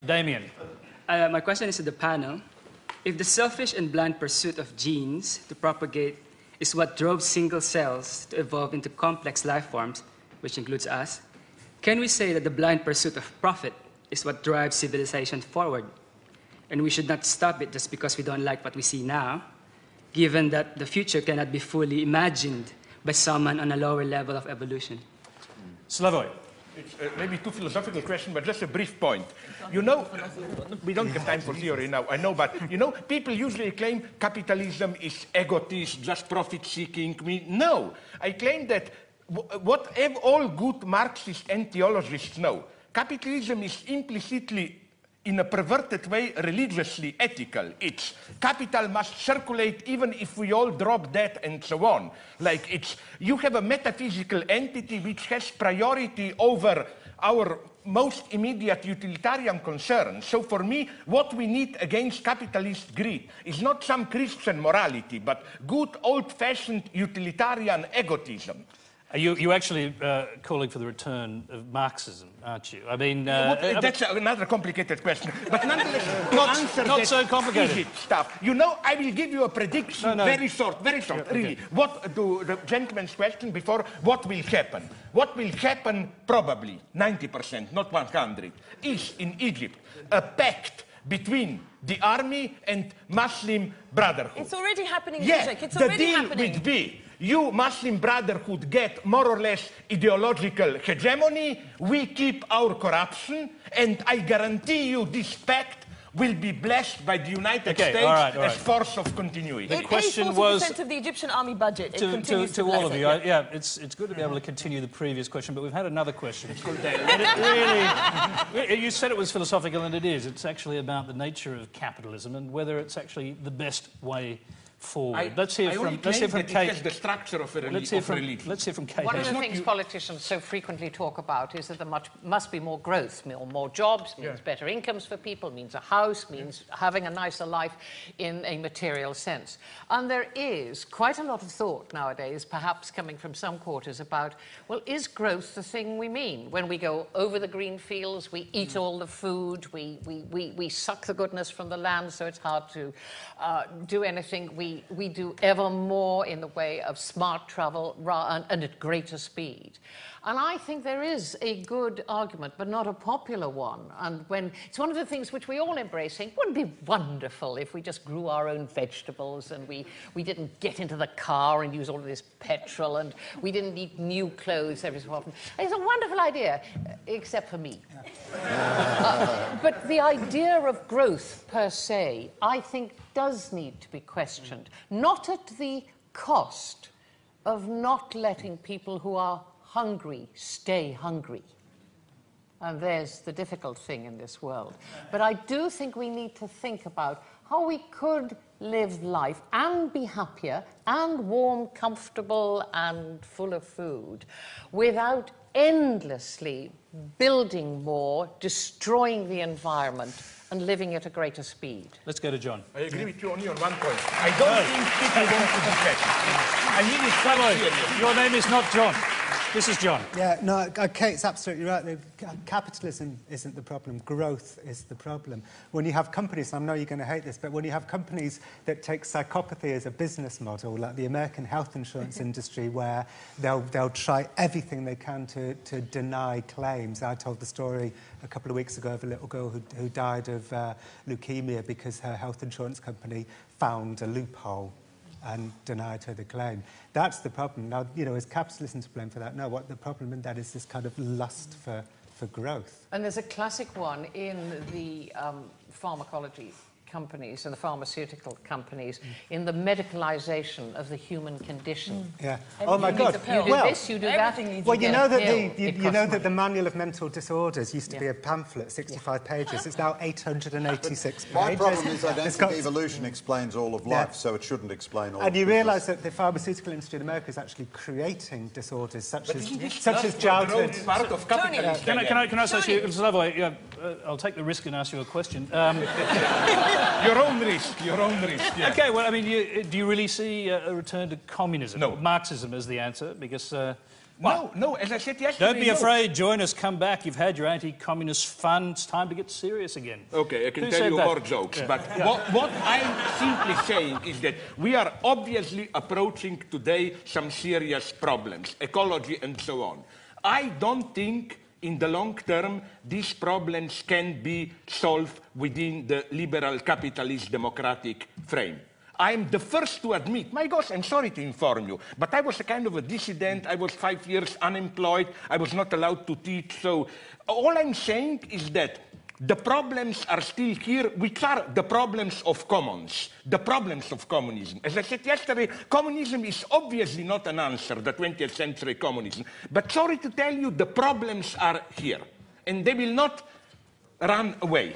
Damien. My question is to the panel. If the selfish and blind pursuit of genes to propagate is what drove single cells to evolve into complex life forms, which includes us, can we say that the blind pursuit of profit is what drives civilization forward? And we should not stop it just because we don't like what we see now, given that the future cannot be fully imagined by someone on a lower level of evolution. Slavoj. It's maybe too philosophical question, but just a brief point. You know, we don't have time for theory now, I know, but, you know, people usually claim capitalism is egotist, just profit-seeking. No, I claim that what all good Marxist and theologists know, capitalism is implicitly, in a perverted way, religiously ethical. It's capital must circulate even if we all drop dead and so on. Like you have a metaphysical entity which has priority over our most immediate utilitarian concerns. So for me, what we need against capitalist greed is not some Christian morality, but good old-fashioned utilitarian egotism. You actually calling for the return of Marxism, aren't you? I mean... that's another complicated question. But nonetheless, not so complicated stuff. You know, I will give you a prediction, very short, yeah, really. Okay. What to the gentleman's question before, what will happen? What will happen, probably, 90%, not 100, is in Egypt a pact between the army and Muslim Brotherhood. It's already happening, yeah, Zizek. It's already happening. The deal would be, you Muslim Brotherhood get more or less ideological hegemony, we keep our corruption, and I guarantee you this pact will be blessed by the United States as force of continuity. The question was... 40% of the Egyptian army budget. To all of you. Yeah, it's good to be able to continue the previous question, but we've had another question. And it really... You said it was philosophical, and it is. It's actually about the nature of capitalism and whether it's actually the best way forward. Let's hear from Kate. The structure of a religion. Let's hear from Kate. One of the things politicians so frequently talk about is that there must be more growth, more jobs, means better incomes for people, means a house, means having a nicer life in a material sense. And there is quite a lot of thought nowadays, perhaps coming from some quarters, about, well, is growth the thing we mean? When we go over the green fields, we eat all the food, we suck the goodness from the land, so it's hard to do anything. We do ever more in the way of smart travel and at greater speed. And I think there is a good argument, but not a popular one. And it's one of the things which we all embrace, saying, wouldn't it be wonderful if we just grew our own vegetables and we didn't get into the car and use all of this petrol and we didn't need new clothes every so often. It's a wonderful idea, except for me. But the idea of growth per se, I think, does need to be questioned, not at the cost of not letting people who are hungry stay hungry. And there's the difficult thing in this world. But I do think we need to think about how we could live life and be happier and warm, comfortable and full of food without endlessly building more, destroying the environment and living at a greater speed. Let's go to John. I agree with you only on one point. I don't think people want to be fed. I mean, it's quite serious. Your name is not John. This is John. Yeah, no, Kate's absolutely right. Capitalism isn't the problem. Growth is the problem. When you have companies, I know you're going to hate this, but when you have companies that take psychopathy as a business model, like the American health insurance industry, where they'll try everything they can to deny claims. I told the story a couple of weeks ago of a little girl who died of leukemia because her health insurance company found a loophole and denied her the claim. That's the problem. Now, you know, is capitalism to blame for that? No, what the problem in that is this kind of lust for growth. And there's a classic one in the pharmacology companies and the pharmaceutical companies in the medicalization of the human condition. Yeah. Oh my God. You do this, you do that. Well, you know that the Manual of Mental Disorders used to be a pamphlet, 65 pages. It's now 886 pages. My problem is I don't think evolution explains all of life, so it shouldn't explain all of life. And you realise that the pharmaceutical industry in America is actually creating disorders such as childhood. Part of capitalism. Can I ask you, Slavoj, I'll take the risk and ask you a question. Your own risk, yeah. Okay, well, I mean, do you really see a return to communism? No. Marxism as the answer, because No, as I said yesterday... Don't be afraid, join us, come back. You've had your anti-communist fun. It's time to get serious again. Okay, I can Who tell said you that? more jokes, but what I'm simply saying is that we are obviously approaching today some serious problems, ecology and so on. I don't think in the long term these problems can be solved within the liberal capitalist democratic frame. I'm the first to admit, my gosh, I'm sorry to inform you, but I was a kind of a dissident. I was 5 years unemployed. I was not allowed to teach. So all I'm saying is that the problems are still here, which are the problems of commons, the problems of communism. As I said yesterday, communism is obviously not an answer, the 20th century communism. But sorry to tell you, the problems are here, and they will not run away.